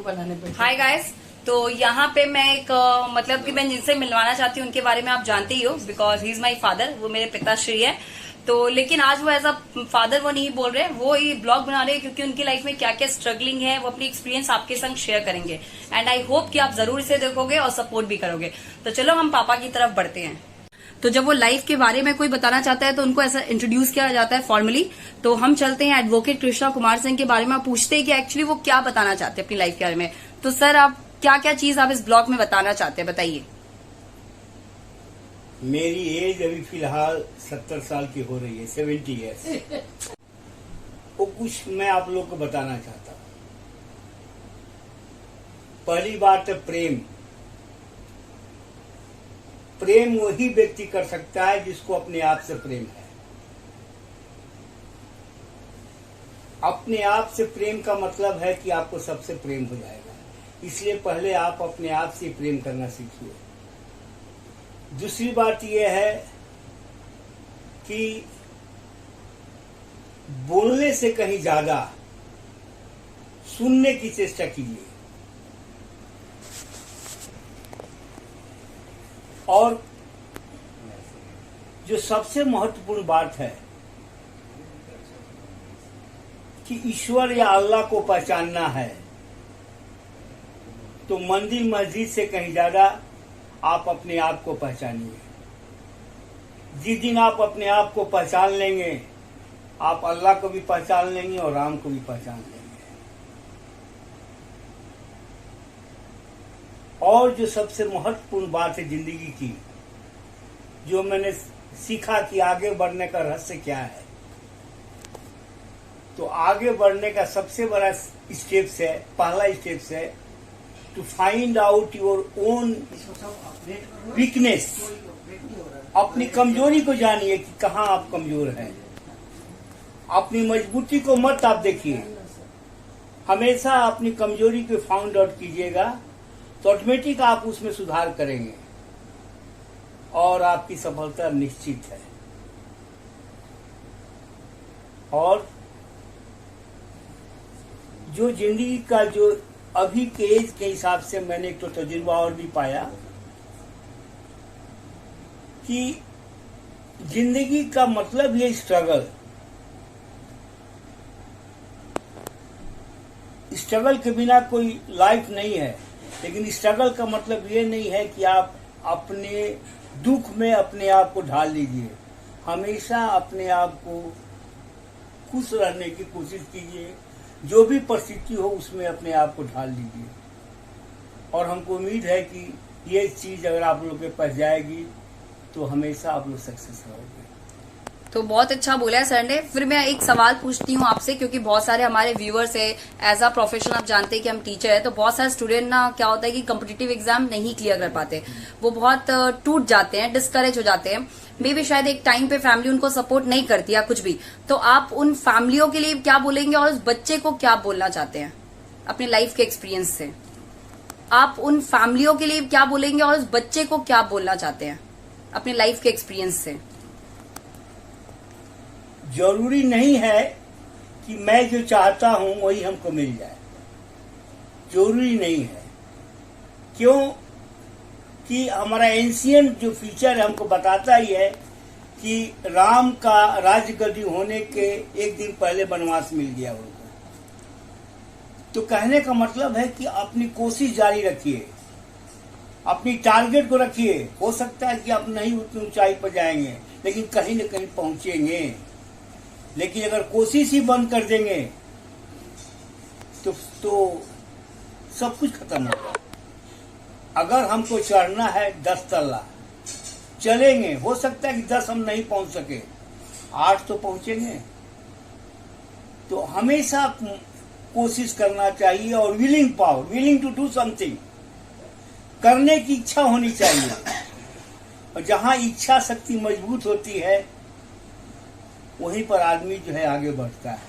बनाने पड़ते। Hi guys, तो यहाँ पे मैं एक मतलब कि मैं जिनसे मिलवाना चाहती हूँ उनके बारे में आप जानते ही हो, because he is my father. वो मेरे पिताश्री है। तो लेकिन आज वो एज अ फादर वो नहीं बोल रहे, वो ये ब्लॉग बना रहे हैं क्योंकि उनकी लाइफ में क्या क्या स्ट्रगलिंग है वो अपनी एक्सपीरियंस आपके संग शेयर करेंगे। एंड आई होप कि आप जरूर इसे देखोगे और सपोर्ट भी करोगे। तो चलो हम पापा की तरफ बढ़ते हैं। तो जब वो लाइफ के बारे में कोई बताना चाहता है तो उनको ऐसा इंट्रोड्यूस किया जाता है फॉर्मली। तो हम चलते हैं एडवोकेट कृष्णा कुमार सिंह के बारे में, पूछते हैं कि एक्चुअली वो क्या बताना चाहते हैं अपनी लाइफ के बारे में। तो सर, आप क्या क्या चीज आप इस ब्लॉग में बताना चाहते हैं, बताइए। मेरी एज अभी फिलहाल 70 साल की हो रही है, 70 ईयर्स। वो कुछ मैं आप लोग को बताना चाहता हूँ। पहली बात है प्रेम। प्रेम वही व्यक्ति कर सकता है जिसको अपने आप से प्रेम है। अपने आप से प्रेम का मतलब है कि आपको सबसे प्रेम हो जाएगा। इसलिए पहले आप अपने आप से प्रेम करना सीखिए। दूसरी बात यह है कि बोलने से कहीं ज्यादा सुनने की चेष्टा कीजिए। और जो सबसे महत्वपूर्ण बात है कि ईश्वर या अल्लाह को पहचानना है, तो मंदिर मस्जिद से कहीं ज्यादा आप अपने आप को पहचानिए। जिस दिन आप अपने आप को पहचान लेंगे, आप अल्लाह को भी पहचान लेंगे और राम को भी पहचान लेंगे। और जो सबसे महत्वपूर्ण बात है जिंदगी की, जो मैंने सीखा कि आगे बढ़ने का रहस्य क्या है, तो आगे बढ़ने का सबसे बड़ा स्टेप्स है, पहला स्टेप्स है to find out your own weakness. अपनी कमजोरी को जानिए कि कहाँ आप कमजोर हैं। अपनी मजबूती को मत आप देखिए, हमेशा अपनी कमजोरी को फाउंड आउट कीजिएगा, तो ऑटोमेटिक आप उसमें सुधार करेंगे और आपकी सफलता निश्चित है। और जो जिंदगी का जो अभी के एज के हिसाब से मैंने एक तो तजुर्बा और भी पाया कि जिंदगी का मतलब ये स्ट्रगल के बिना कोई लाइफ नहीं है। लेकिन स्ट्रगल का मतलब ये नहीं है कि आप अपने दुख में अपने आप को ढाल लीजिए। हमेशा अपने आप को खुश रहने की कोशिश कीजिए। जो भी परिस्थिति हो उसमें अपने आप को ढाल लीजिए। और हमको उम्मीद है कि ये चीज अगर आप लोग के पास जाएगी तो हमेशा आप लोग सक्सेस रहोगे। तो बहुत अच्छा बोला है सर ने। फिर मैं एक सवाल पूछती हूँ आपसे, क्योंकि बहुत सारे हमारे व्यूअर्स है, एज अ प्रोफेशन आप जानते हैं कि हम टीचर है, तो बहुत सारे स्टूडेंट ना क्या होता है कि कॉम्पिटिटिव एग्जाम नहीं क्लियर कर पाते, वो बहुत टूट जाते हैं, डिस्करेज हो जाते हैं। मे भी शायद एक टाइम पे फैमिली उनको सपोर्ट नहीं करती या कुछ भी। तो आप उन फैमिलियों के लिए क्या बोलेंगे और उस बच्चे को क्या बोलना चाहते हैं अपने लाइफ के एक्सपीरियंस से? आप उन फैमिलियों के लिए क्या बोलेंगे और उस बच्चे को क्या बोलना चाहते हैं अपने लाइफ के एक्सपीरियंस से? जरूरी नहीं है कि मैं जो चाहता हूं वही हमको मिल जाए, जरूरी नहीं है। क्यों कि हमारा एंशियंट जो फीचर हमको बताता ही है कि राम का राजगद्दी होने के एक दिन पहले वनवास मिल गया उनको। तो कहने का मतलब है कि अपनी कोशिश जारी रखिए, अपनी टारगेट को रखिए। हो सकता है कि आप नहीं उतनी ऊंचाई पर जाएंगे, लेकिन कहीं न कहीं पहुंचेंगे। लेकिन अगर कोशिश ही बंद कर देंगे तो सब कुछ खत्म होगा। अगर हमको चढ़ना है 10 तल्ला, चलेंगे। हो सकता है कि 10 हम नहीं पहुंच सके, 8 तो पहुंचेंगे। तो हमेशा कोशिश करना चाहिए और willing power, willing to do something, करने की इच्छा होनी चाहिए। और जहां इच्छा शक्ति मजबूत होती है वहीं पर आदमी जो है आगे बढ़ता है।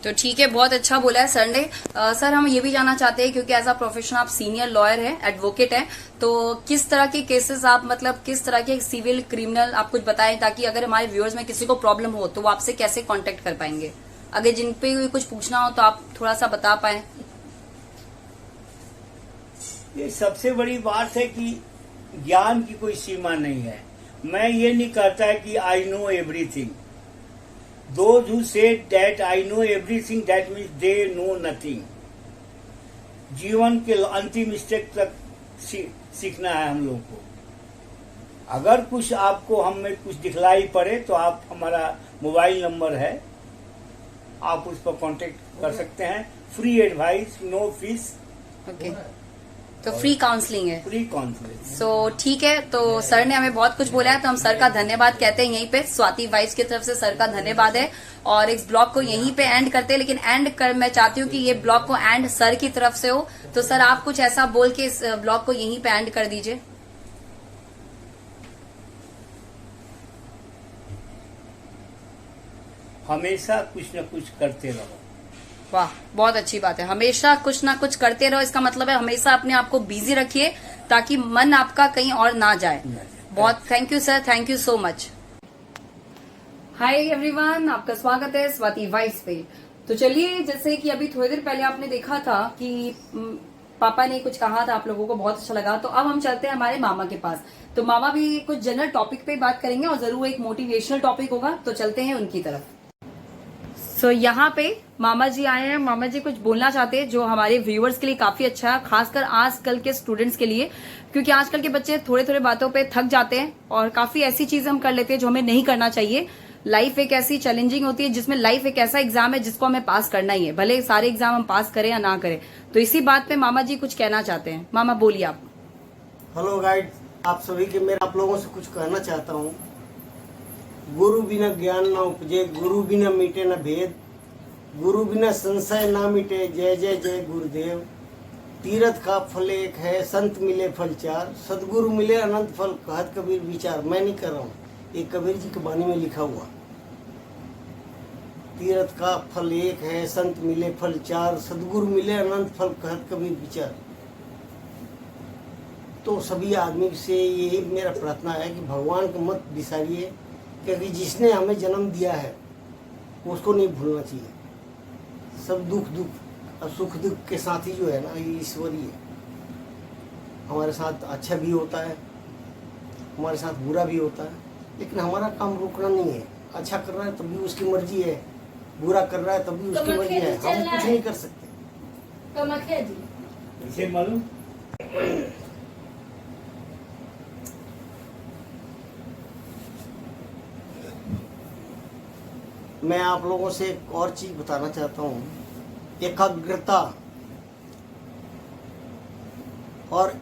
तो ठीक है, बहुत अच्छा बोला है सर ने। सर, हम ये भी जानना चाहते हैं, क्योंकि एज अ प्रोफेशन आप सीनियर लॉयर हैं, एडवोकेट हैं, तो किस तरह के केसेस आप, मतलब किस तरह के सिविल, क्रिमिनल, आप कुछ बताएं ताकि अगर हमारे व्यूअर्स में किसी को प्रॉब्लम हो तो वो आपसे कैसे कांटेक्ट कर पाएंगे? अगर जिन पे भी कुछ पूछना हो तो आप थोड़ा सा बता पाए। ये सबसे बड़ी बात है कि ज्ञान की कोई सीमा नहीं है। मैं ये नहीं कहता है कि I know everything. Those who said that I know everything, that means they know nothing. जीवन के अंतिम स्टेज तक सीखना है हम लोग को। अगर कुछ आपको हमें कुछ दिखलाई पड़े तो आप, हमारा मोबाइल नंबर है, आप उस पर कांटेक्ट कर सकते हैं। Free advice, no fees. Okay, तो फ्री काउंसलिंग है। Free counselling. सो ठीक है, तो सर ने हमें बहुत कुछ बोला है, तो हम सर का धन्यवाद कहते हैं यहीं पे। स्वाति वाइब्स की तरफ से सर का धन्यवाद है, और इस ब्लॉग को यहीं पे एंड करते हैं। लेकिन एंड कर मैं चाहती हूँ कि ये ब्लॉग को एंड सर की तरफ से हो, तो सर आप कुछ ऐसा बोल के इस ब्लॉग को यहीं पे एंड कर दीजिए। हमेशा कुछ न कुछ करते रहो। वाह, बहुत अच्छी बात है। हमेशा कुछ ना कुछ करते रहो, इसका मतलब है हमेशा अपने आप को बिजी रखिए ताकि मन आपका कहीं और ना जाए। बहुत thank you sir, thank you so much. Hi everyone, आपका स्वागत है स्वाति वाइब्स पे। तो चलिए, जैसे कि अभी थोड़ी देर पहले आपने देखा था कि पापा ने कुछ कहा था, आप लोगों को बहुत अच्छा लगा। तो अब हम चलते हैं हमारे मामा के पास। तो मामा भी कुछ जनरल टॉपिक पे बात करेंगे और जरूर एक मोटिवेशनल टॉपिक होगा, तो चलते हैं उनकी तरफ। सो यहाँ पे मामा जी आए हैं। मामा जी कुछ बोलना चाहते हैं जो हमारे व्यूअर्स के लिए काफी अच्छा है, खासकर आजकल के स्टूडेंट्स के लिए, क्योंकि आजकल के बच्चे थोड़े थोड़े बातों पे थक जाते हैं और काफी ऐसी चीजें हम कर लेते हैं जो हमें नहीं करना चाहिए। लाइफ एक ऐसी चैलेंजिंग होती है जिसमें लाइफ एक ऐसा एग्जाम है जिसको हमें पास करना ही है, भले सारे एग्जाम हम पास करें या ना करें। तो इसी बात पे मामा जी कुछ कहना चाहते हैं। मामा बोलिए आप। हेलो गाइड, आप सभी के मैं आप लोगों से कुछ कहना चाहता हूँ। गुरु बिना ज्ञान न उपजे, गुरु बिना मिटे न भेद, गुरु बिना संशय ना मिटे, जय जय जय गुरुदेव। तीरथ का फल एक है, संत मिले फल चार, सदगुरु मिले अनंत फल, कहत कबीर विचार। मैं नहीं कर रहा हूँ, ये कबीर जी की वाणी में लिखा हुआ। तीरथ का फल एक है, संत मिले फल चार, सदगुरु मिले अनंत फल, कहत कबीर विचार। तो सभी आदमी से यही मेरा प्रार्थना है कि भगवान को मत बिसारिए, क्योंकि जिसने हमें जन्म दिया है उसको नहीं भूलना चाहिए। सब दुख और सुख दुख के साथ ही जो है ना, ये ईश्वरी है। हमारे साथ अच्छा भी होता है, हमारे साथ बुरा भी होता है, लेकिन हमारा काम रोकना नहीं है। अच्छा कर रहा है तब भी उसकी मर्जी है, बुरा कर रहा है तब भी उसकी मर्जी है। हम कुछ नहीं कर सकते। इसे मालूम मैं आप लोगों से एक और चीज बताना चाहता हूँ। एकाग्रता और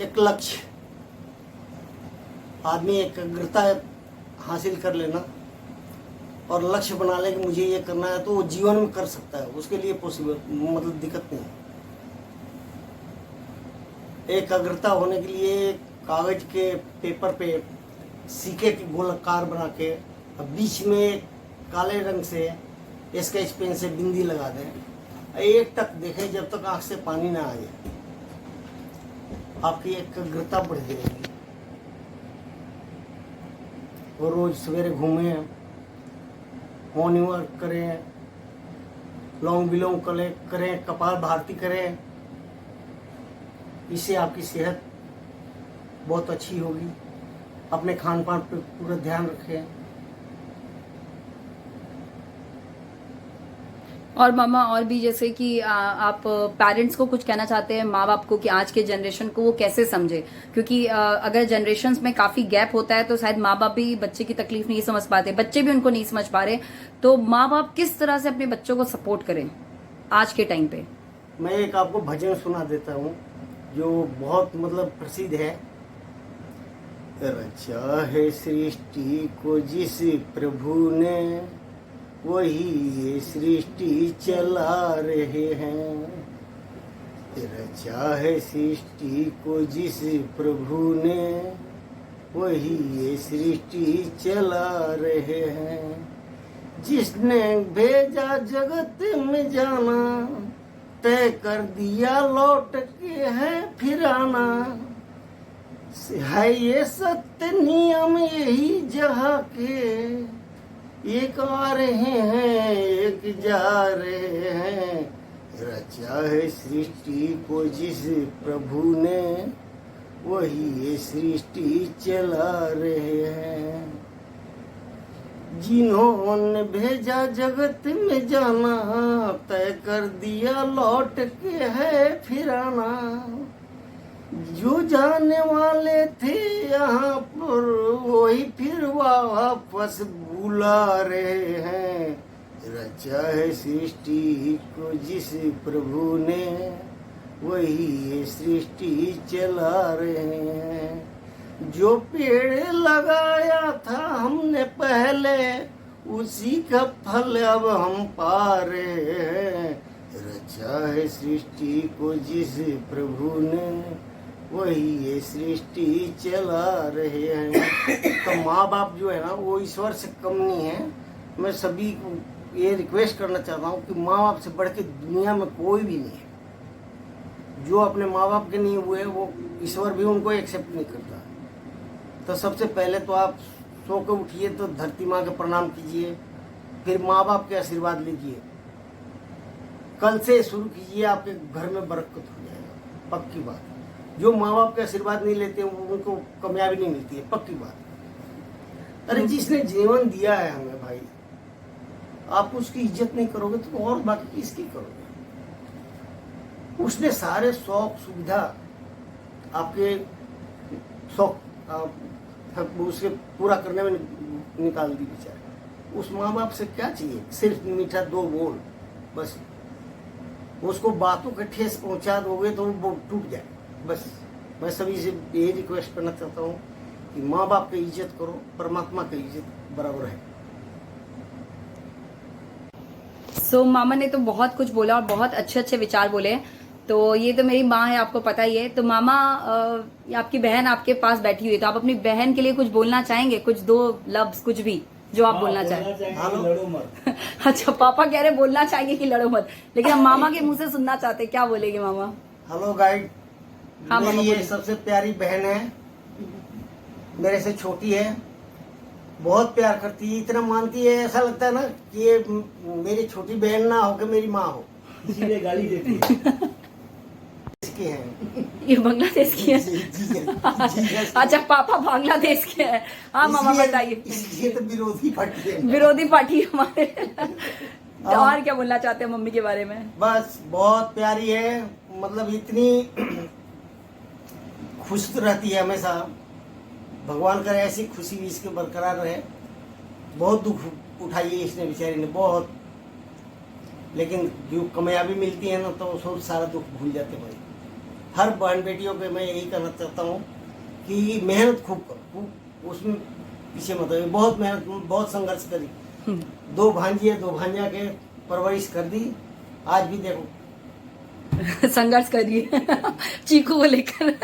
एक लक्ष्य, आदमी एकाग्रता हासिल कर लेना और लक्ष्य बना ले कि मुझे ये करना है, तो वो जीवन में कर सकता है। उसके लिए पॉसिबल, मतलब दिक्कत नहीं है। एकाग्रता होने के लिए कागज के पेपर पे सिक्के के गोलाकार बना के बीच में काले रंग से स्केच पेन से बिंदी लगा दें। एक टक देखें जब तक आंख से पानी ना आ जाए, आपकी एकाग्रता बढ़ जाएगी। वो रोज सवेरे घूमें, मॉर्निंग वॉक करें, लॉन्ग बिलोंग करें, कपाल भारती करें। इससे आपकी सेहत बहुत अच्छी होगी। अपने खान पान पर पूरा ध्यान रखें। और मामा, और भी जैसे कि आप पेरेंट्स को कुछ कहना चाहते हैं, माँ बाप को, कि आज के जनरेशन को वो कैसे समझे, क्योंकि अगर जनरेशन्स में काफी गैप होता है तो शायद माँ बाप भी बच्चे की तकलीफ नहीं समझ पाते, बच्चे भी उनको नहीं समझ पा रहे। तो माँ बाप किस तरह से अपने बच्चों को सपोर्ट करें आज के टाइम पे? मैं एक आपको भजन सुना देता हूँ जो बहुत मतलब प्रसिद्ध है। रचा है सृष्टि को जिस प्रभु ने, वही ये सृष्टि चला रहे हैं। रचा है सृष्टि को जिस प्रभु ने, वही ये सृष्टि चला रहे हैं। जिसने भेजा जगत में जाना, तय कर दिया लौट के है फिर आना। है ये सत्य नियम यही जहाँ के, एक आ रहे हैं एक जा रहे हैं, रचा है सृष्टि को जिस प्रभु ने, वही ये सृष्टि चला रहे हैं। जिन्होंने भेजा जगत में जाना, तय कर दिया लौट के है फिर आना। जो जाने वाले थे यहाँ पर, वही फिर वापस बुला रहे हैं। रचा है सृष्टि को जिस प्रभु ने, वही ये सृष्टि चला रहे हैं। जो पेड़ लगाया था हमने पहले, उसी का फल अब हम पा रहे हैं। रचा है सृष्टि को जिस प्रभु ने, वही ये सृष्टि चला रहे हैं। तो माँ बाप जो है ना, वो ईश्वर से कम नहीं है। मैं सभी को ये रिक्वेस्ट करना चाहता हूँ कि माँ बाप से बढ़ के दुनिया में कोई भी नहीं है। जो अपने माँ बाप के नहीं हुए, वो ईश्वर भी उनको एक्सेप्ट नहीं करता। तो सबसे पहले तो आप सो के उठिए तो धरती माँ के प्रणाम कीजिए, फिर माँ बाप के आशीर्वाद लीजिए। कल से शुरू कीजिए, आपके घर में बरकत हो जाएगा, पक्की बात। जो माँ बाप के आशीर्वाद नहीं लेते उनको कामयाबी नहीं मिलती है, पक्की बात। अरे जिसने जीवन दिया है हमें भाई, आप उसकी इज्जत नहीं करोगे तो और बाकी किसकी करोगे? उसने सारे शौक सुविधा आपके शौक उसके पूरा करने में निकाल दी बेचारे। उस माँ बाप से क्या चाहिए? सिर्फ मीठा दो बोल बस। उसको बातों के ठेस पहुंचा दोगे तो वो टूट जाए बस। मैं सभी से यही रिक्वेस्ट करना चाहता हूँ कि माँ बाप की इज्जत करो, परमात्मा की इज्जत बराबर है। सो मामा ने तो बहुत कुछ बोला और बहुत अच्छे अच्छे विचार बोले। तो ये तो मेरी माँ है, आपको पता ही है। तो मामा आपकी बहन आपके पास बैठी हुई है, तो आप अपनी बहन के लिए कुछ बोलना चाहेंगे? कुछ दो लफ्ज कुछ भी जो आप बोलना चाहें। लड़ो मत। अच्छा, पापा कह रहे बोलना चाहेंगे कि लड़ो मत, लेकिन हम मामा के मुंह से सुनना चाहते हैं, क्या बोलेंगे मामा? हेलो गाइड, हाँ, मेरी ये सबसे प्यारी बहन है, मेरे से छोटी है, बहुत प्यार करती है, इतना मानती है, ऐसा लगता है ना कि ये मेरी छोटी बहन ना हो के मेरी माँ हो। इसीलिए गाली देती है। इसके हैं ये बांग्लादेश की है। जी, अच्छा, पापा बांग्लादेश के हैं। हाँ मामा बताइए। इसलिए तो विरोधी पार्टी है। विरोधी पार्टी हमारे। तो और क्या बोलना चाहते हैं मम्मी के बारे में? बस बहुत प्यारी है, मतलब इतनी खुश रहती है हमेशा। भगवान करे ऐसी खुशी भी इसके बरकरार रहे। बहुत दुख उठाई है इसने बेचारी ने, बहुत, लेकिन जो कामयाबी मिलती है ना तो सब सारा दुख भूल जाते भाई। हर बहन बेटियों को मैं यही कहना चाहता हूँ कि मेहनत खूब करो, उसमें पीछे मत हो। बहुत मेहनत, बहुत संघर्ष करी। दो भांजिया के परवरिश कर दी, आज भी देखो संघर्ष करिए चीकू को लेकर।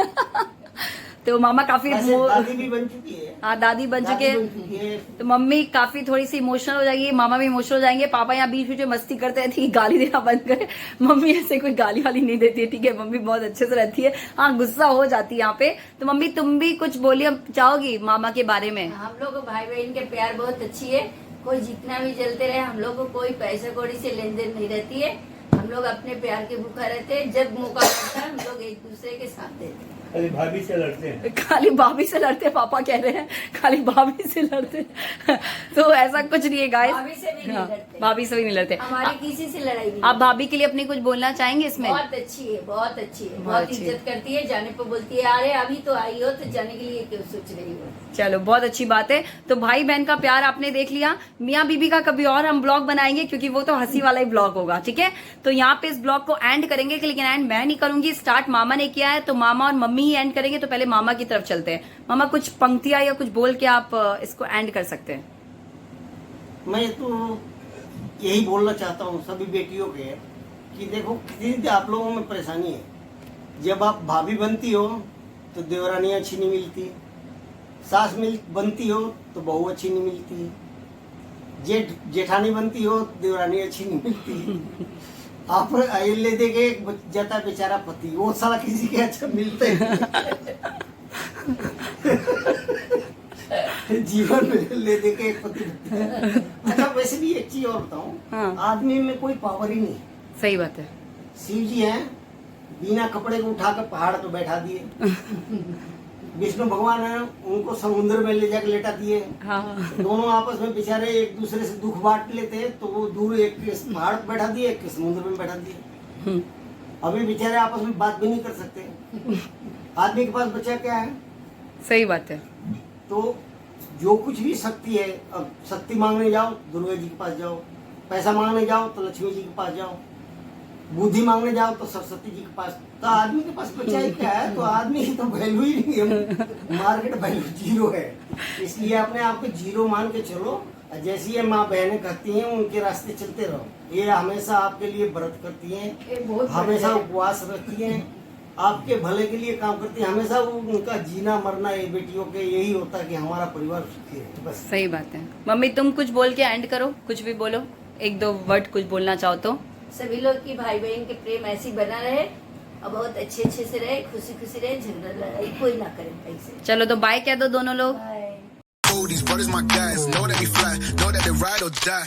तो मामा काफी दादी भी बन चुकी है। हाँ, दादी बन चुके हैं। तो मम्मी काफी थोड़ी सी इमोशनल हो जाएगी, मामा भी इमोशनल हो जाएंगे। पापा यहाँ बीच बीच में मस्ती करते रहती है, गाली देना बंद करे। मम्मी ऐसे कोई गाली वाली नहीं देती है, ठीक है? मम्मी बहुत अच्छे से रहती है। हाँ, गुस्सा हो जाती है यहाँ पे। तो मम्मी तुम भी कुछ बोलिए चाहोगी मामा के बारे में? हम लोग भाई बहन के प्यार बहुत अच्छी है। कोई जितना भी चलते रहे, हम लोग को कोई पैसे कौड़ी से लेन देन नहीं रहती है। हम लोग अपने प्यार के भूखा रहते हैं। जब मौका मिलता है हम लोग एक दूसरे के साथ देते हैं। खाली भाभी से लड़ते हैं। खाली भाभी से लड़ते हैं, पापा कह रहे हैं खाली भाभी से लड़ते हैं। तो ऐसा कुछ नहीं है गाइस, भाभी से भी नहीं लड़ते। भाभी से भी नहीं लड़ते। हमारी किसी से लड़ाई नहीं। आप भाभी के लिए अपनी कुछ बोलना चाहेंगे इसमें? बहुत अच्छी है, बहुत अच्छी है, बहुत बहुत अच्छी इज्जत करती है। जाने पर बोलती है अरे अभी तो आई हो, तो जाने के लिए क्यों सोच रही हो? चलो, बहुत अच्छी बात है। तो भाई बहन का प्यार आपने देख लिया। मियाँ बीबी का कभी और हम ब्लॉग बनाएंगे, क्योंकि वो तो हंसी वाला ही ब्लॉग होगा, ठीक है? तो यहाँ पे इस ब्लॉग को एंड करेंगे, लेकिन एंड मैं नहीं करूंगी, स्टार्ट मामा ने किया है, तो मामा और मम्मी ही एंड करेंगे। तो पहले मामा की तरफ चलते हैं। मामा कुछ पंक्तियां या कुछ बोल के आप इसको एंड कर सकते हैं। मैं तो यही बोलना चाहता हूँ सभी बेटियों के कि देखो कितनी आप लोगों में परेशानी है। जब आप भाभी बनती हो तो देवरानी अच्छी नहीं मिलती, सास बनती हो तो बहू अच्छी नहीं मिलती, जेठानी बनती हो देवरानी अच्छी नहीं मिलती। आप ले दे के जाता बेचारा पति, वो साला किसी के अच्छा मिलते हैं। जीवन में ले दे के एक पति बनते हैं। अच्छा वैसे भी एक चीज और बताऊं, हाँ। आदमी में कोई पावर ही नहीं। सही बात है। शिव जी हैं, बिना कपड़े को उठाकर पहाड़ पे बैठा दिए। विष्णु भगवान है, उनको समुद्र में ले जाकर लेटा दिए। हाँ दोनों आपस में बेचारे एक दूसरे से दुख बांट लेते हैं, तो वो दूर एक के पहाड़ पे बैठा दिए, एक के समुद्र में बैठा दिए। अभी बेचारे आपस में बात भी नहीं कर सकते। आदमी के पास बचा क्या है? सही बात है। तो जो कुछ भी शक्ति है, अब शक्ति मांगने जाओ दुर्गा जी के पास जाओ, पैसा मांगने जाओ तो लक्ष्मी जी के पास जाओ, बुद्धि मांगने जाओ तो सरस्वती जी के पास। तो आदमी के पास बचा ही क्या है? तो आदमी की तो वैल्यू ही नहीं है, मार्केट वैल्यू जीरो है। इसलिए अपने आप को जीरो मान के चलो। जैसी ये माँ बहनें कहती हैं उनके रास्ते चलते रहो। ये हमेशा आपके लिए व्रत करती ये हैं, बहुत हमेशा बढ़िया है। उपवास रखती हैं, आपके भले के लिए काम करती हैं। हमेशा वो उनका जीना मरना ये बेटियों के यही होता है कि हमारा परिवार सुखी रहे, बस। सही बात है। मम्मी तुम कुछ बोल के एंड करो, कुछ भी बोलो, एक दो वर्ड कुछ बोलना चाहो तो। सभी लोग की भाई बहन के प्रेम ऐसी बना रहे और बहुत अच्छे से रहे, खुशी खुशी रहे, झगड़ा लड़ाई कोई ना करे भाई से। चलो तो बाय कह दो दोनों लोग। Bye. These brothers my guys, know that we fly, know that they ride or die.